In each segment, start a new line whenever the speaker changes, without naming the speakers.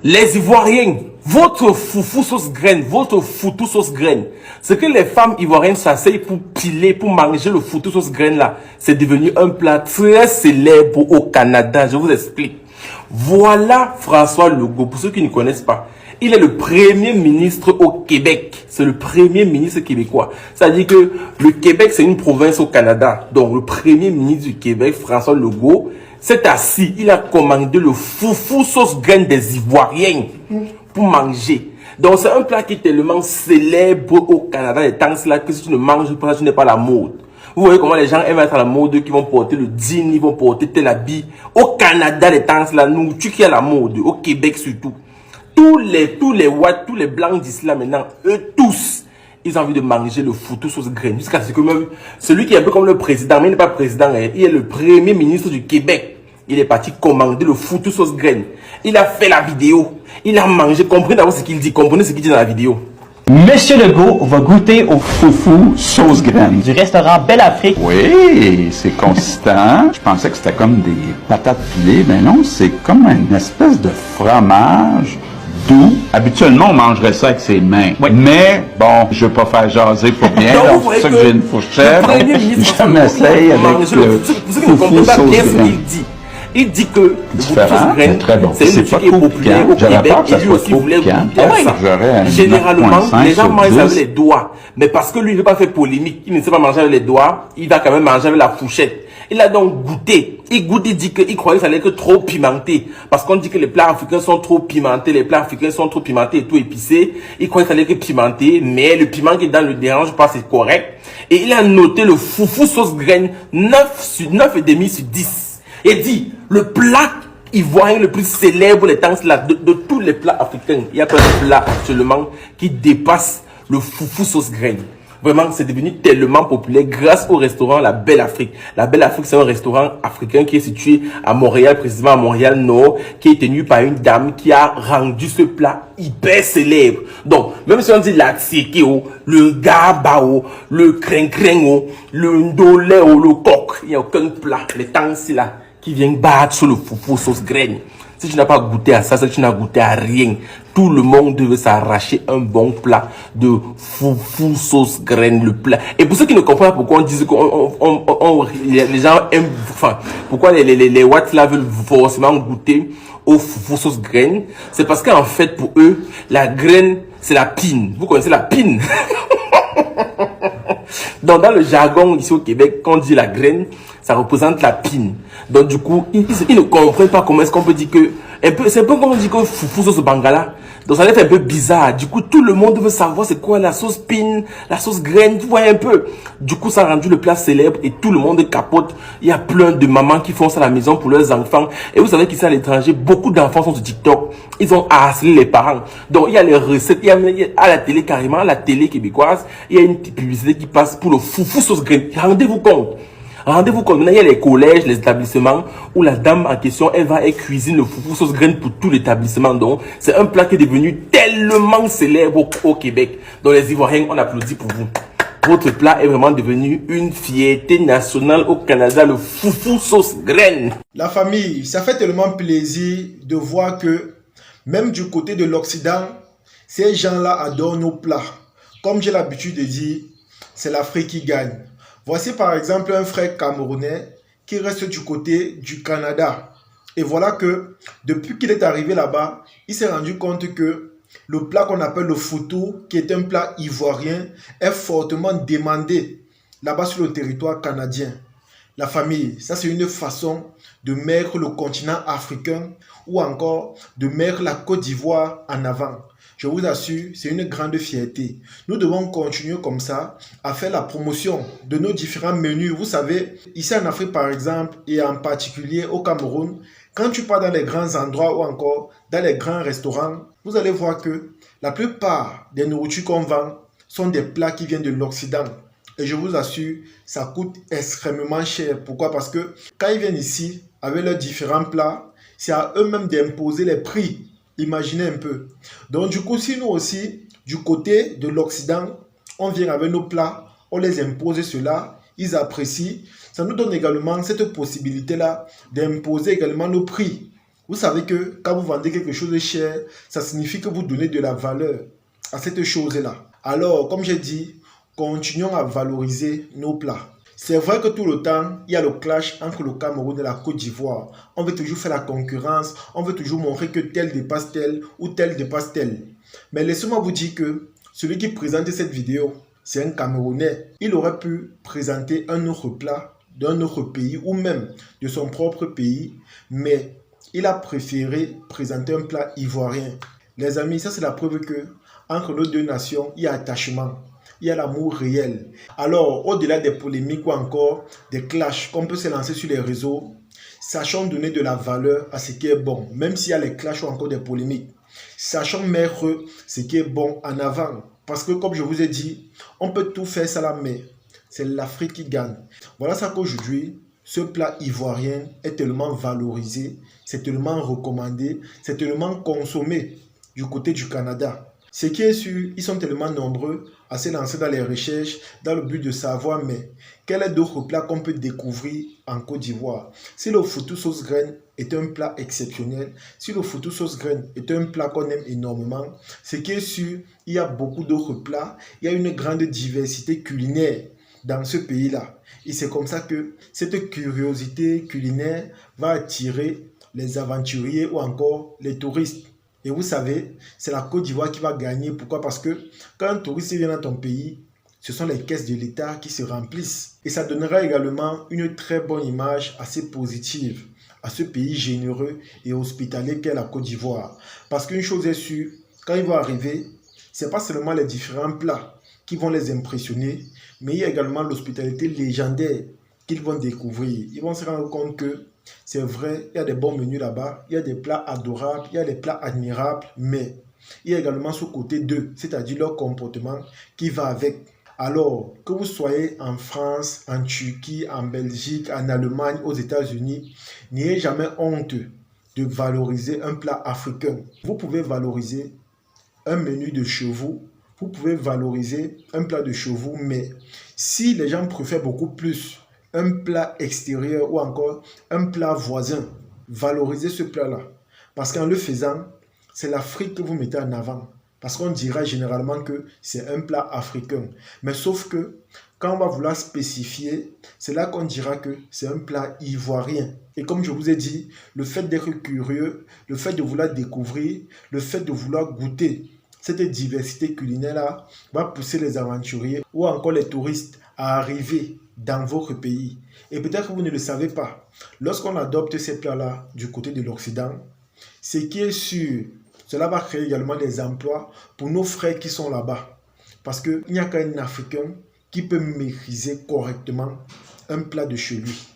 Les Ivoiriens, votre foufou sauce graine, votre foutou sauce graine, ce que les femmes ivoiriennes s'asseyent pour piler, pour manger le foutou sauce graine là, c'est devenu un plat très célèbre au Canada. Je vous explique. Voilà François Legault, pour ceux qui ne connaissent pas. Il est le premier ministre au Québec. C'est le premier ministre québécois. C'est-à-dire que le Québec, c'est une province au Canada. Donc, le premier ministre du Québec, François Legault, s'est assis. Il a commandé le foufou sauce graine des Ivoiriens pour manger. Donc, c'est un plat qui est tellement célèbre au Canada. Les temps là que si tu ne manges pas, tu n'es pas à la mode. Vous voyez comment les gens aiment être à la mode, qui vont porter le jean, ils vont porter tel habit. Au Canada, les temps là, nous, tu qui es à la mode, au Québec surtout. Tous les whites, tous les blancs d'islam maintenant, eux tous, ils ont envie de manger le foutu sauce graine. Jusqu'à ce que même celui qui est un peu comme le président, mais il n'est pas président, hein, il est le premier ministre du Québec. Il est parti commander le foutu sauce graine. Il a fait la vidéo. Il a mangé. Comprenez d'abord ce qu'il dit. Comprenez ce qu'il dit dans la vidéo.
Monsieur Legault va goûter au foufou sauce graine du restaurant Belle Afrique.
Oui, c'est consistant. Je pensais que c'était comme des patates pilées, mais non, c'est comme une espèce de fromage doux. Habituellement, on mangerait ça avec ses mains. Oui. Mais, bon, je veux pas faire jaser pour rien. C'est pour ça que j'ai une fourchette. Je m'essaye avec le foufou sauce graine.
Il dit que le
différent, mais très bon.
C'est une qui est populaire au Québec et lui aussi voulait goûter ça. Généralement, les gens mangent avec les doigts. Mais parce que lui ne veut pas faire polémique, il ne sait pas manger avec les doigts, il va quand même manger avec la fourchette. Il a donc goûté. Il goûte, il dit qu'il croyait que ça allait être trop pimenté. Parce qu'on dit que les plats africains sont trop pimentés, les plats africains sont trop pimentés et tout épicés. Il croyait que ça allait être pimenté, mais le piment qui est dans le dérange pas, c'est correct. Et il a noté le foufou sauce graine 9,5 sur 10. Et dit, le plat ivoirien le plus célèbre les temps là, de tous les plats africains, il y a pas de plat actuellement qui dépasse le foufou sauce graine. Vraiment, c'est devenu tellement populaire grâce au restaurant La Belle Afrique. La Belle Afrique, c'est un restaurant africain qui est situé à Montréal, précisément à Montréal-Nord, qui est tenu par une dame qui a rendu ce plat hyper célèbre. Donc, même si on dit la tsekeo, le gabao, le crin-crin, le ndoleo, le coq, il n'y a aucun plat, les temps là, qui vient battre sur le foufou sauce graine. Si tu n'as pas goûté à ça, c'est que tu n'as goûté à rien. Tout le monde devait s'arracher un bon plat de foufou sauce graine, le plat. Et pour ceux qui ne comprennent pas pourquoi on dit que les gens aiment, enfin, pourquoi les Whites là veulent forcément goûter au foufou sauce graine, c'est parce qu'en fait pour eux, la graine, c'est la pine. Vous connaissez la pine? Donc dans le jargon ici au Québec, quand on dit la graine, ça représente la pine. Donc du coup, ils ne comprennent pas comment est-ce qu'on peut dire que... C'est un peu comme on dit que foufou sauce bangala. Donc ça va être un peu bizarre. Du coup, tout le monde veut savoir c'est quoi la sauce pine, la sauce graine, tu vois un peu. Du coup, ça a rendu le plat célèbre et tout le monde capote. Il y a plein de mamans qui font ça à la maison pour leurs enfants. Et vous savez qu'ici à l'étranger, beaucoup d'enfants sont sur TikTok. Ils ont harcelé les parents. Donc il y a les recettes, il y a à la télé carrément, la télé québécoise, il y a une petite publicité qui passe pour le foufou sauce graine. Rendez-vous compte. Rendez-vous compte, maintenant il y a les collèges, les établissements où la dame en question, elle va et cuisine le foufou sauce graine pour tout l'établissement. Donc, c'est un plat qui est devenu tellement célèbre au Québec. Donc, les Ivoiriens, on applaudit pour vous. Votre plat est vraiment devenu une fierté nationale au Canada, le foufou sauce graine.
La famille, ça fait tellement plaisir de voir que même du côté de l'Occident, ces gens-là adorent nos plats. Comme j'ai l'habitude de dire, c'est l'Afrique qui gagne. Voici par exemple un frère camerounais qui reste du côté du Canada. Et voilà que depuis qu'il est arrivé là-bas, il s'est rendu compte que le plat qu'on appelle le foutou, qui est un plat ivoirien, est fortement demandé là-bas sur le territoire canadien. La famille, ça c'est une façon de mettre le continent africain ou encore de mettre la Côte d'Ivoire en avant. Je vous assure, c'est une grande fierté. Nous devons continuer comme ça à faire la promotion de nos différents menus. Vous savez, ici en Afrique par exemple, et en particulier au Cameroun, quand tu pars dans les grands endroits ou encore dans les grands restaurants, vous allez voir que la plupart des nourritures qu'on vend sont des plats qui viennent de l'Occident. Et je vous assure, ça coûte extrêmement cher. Pourquoi? Parce que quand ils viennent ici avec leurs différents plats, c'est à eux-mêmes d'imposer les prix. Imaginez un peu. Donc du coup, si nous aussi, du côté de l'Occident, on vient avec nos plats, on les impose cela, ils apprécient. Ça nous donne également cette possibilité-là d'imposer également nos prix. Vous savez que quand vous vendez quelque chose de cher, ça signifie que vous donnez de la valeur à cette chose-là. Alors, comme j'ai dit, continuons à valoriser nos plats. C'est vrai que tout le temps, il y a le clash entre le Cameroun et la Côte d'Ivoire. On veut toujours faire la concurrence, on veut toujours montrer que tel dépasse tel ou tel dépasse tel. Mais laissez-moi vous dire que celui qui présente cette vidéo, c'est un Camerounais. Il aurait pu présenter un autre plat d'un autre pays ou même de son propre pays, mais il a préféré présenter un plat ivoirien. Les amis, ça c'est la preuve que entre nos deux nations, il y a attachement. Il y a l'amour réel. Alors, au-delà des polémiques ou encore des clashs qu'on peut se lancer sur les réseaux, sachons donner de la valeur à ce qui est bon, même s'il y a les clashs ou encore des polémiques. Sachons mettre ce qui est bon en avant. Parce que, comme je vous ai dit, on peut tout faire ça là, mais c'est l'Afrique qui gagne. Voilà ça qu'aujourd'hui, ce plat ivoirien est tellement valorisé, c'est tellement recommandé, c'est tellement consommé du côté du Canada. Ce qui est sûr, ils sont tellement nombreux à se lancer dans les recherches dans le but de savoir, mais quel est d'autres plats qu'on peut découvrir en Côte d'Ivoire? Si le foutou sauce graine est un plat exceptionnel, si le foutou sauce graine est un plat qu'on aime énormément, ce qui est sûr, il y a beaucoup d'autres plats, il y a une grande diversité culinaire dans ce pays-là. Et c'est comme ça que cette curiosité culinaire va attirer les aventuriers ou encore les touristes. Et vous savez, c'est la Côte d'Ivoire qui va gagner. Pourquoi? Parce que quand un touriste vient dans ton pays, ce sont les caisses de l'État qui se remplissent. Et ça donnera également une très bonne image assez positive à ce pays généreux et hospitalier qu'est la Côte d'Ivoire. Parce qu'une chose est sûre, quand ils vont arriver, ce n'est pas seulement les différents plats qui vont les impressionner, mais il y a également l'hospitalité légendaire qu'ils vont découvrir. Ils vont se rendre compte que c'est vrai, il y a des bons menus là-bas, il y a des plats adorables, il y a des plats admirables, mais il y a également ce côté d'eux, c'est-à-dire leur comportement qui va avec. Alors, que vous soyez en France, en Turquie, en Belgique, en Allemagne, aux États-Unis, n'ayez jamais honte de valoriser un plat africain. Vous pouvez valoriser un menu de chez vous, vous pouvez valoriser un plat de chez vous, mais si les gens préfèrent beaucoup plus un plat extérieur ou encore un plat voisin, valorisez ce plat-là. Parce qu'en le faisant, c'est l'Afrique que vous mettez en avant. Parce qu'on dira généralement que c'est un plat africain. Mais sauf que quand on va vouloir spécifier, c'est là qu'on dira que c'est un plat ivoirien. Et comme je vous ai dit, le fait d'être curieux, le fait de vouloir découvrir, le fait de vouloir goûter cette diversité culinaire-là va pousser les aventuriers ou encore les touristes à arriver dans votre pays. Et peut-être que vous ne le savez pas. Lorsqu'on adopte ces plats-là du côté de l'Occident, ce qui est sûr, cela va créer également des emplois pour nos frères qui sont là-bas. Parce qu'il n'y a qu'un Africain qui peut maîtriser correctement un plat de chez lui.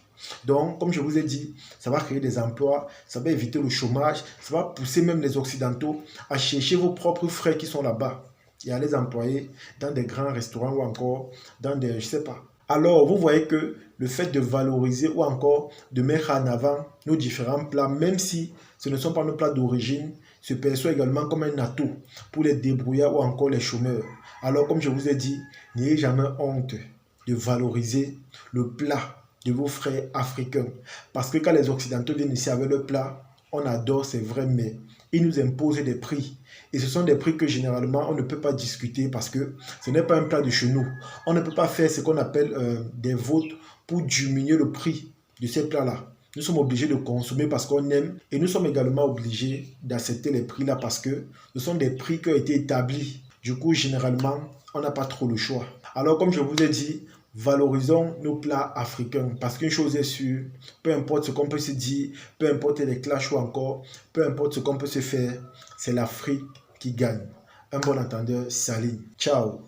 Donc, comme je vous ai dit, ça va créer des emplois, ça va éviter le chômage, ça va pousser même les Occidentaux à chercher vos propres frères qui sont là-bas et à les employer dans des grands restaurants ou encore dans des, je ne sais pas. Alors, vous voyez que le fait de valoriser ou encore de mettre en avant nos différents plats, même si ce ne sont pas nos plats d'origine, se perçoit également comme un atout pour les débrouillards ou encore les chômeurs. Alors, comme je vous ai dit, n'ayez jamais honte de valoriser le plat de vos frères africains. Parce que quand les Occidentaux viennent ici avec le plat, on adore, c'est vrai, mais ils nous imposent des prix. Et ce sont des prix que généralement on ne peut pas discuter parce que ce n'est pas un plat de chez nous. On ne peut pas faire ce qu'on appelle des votes pour diminuer le prix de ces plats-là. Nous sommes obligés de consommer parce qu'on aime et nous sommes également obligés d'accepter les prix-là parce que ce sont des prix qui ont été établis. Du coup, généralement, on n'a pas trop le choix. Alors, comme je vous ai dit, valorisons nos plats africains parce qu'une chose est sûre, peu importe ce qu'on peut se dire, peu importe les clashs ou encore, peu importe ce qu'on peut se faire, c'est l'Afrique qui gagne. Un bon entendeur, salut, ciao.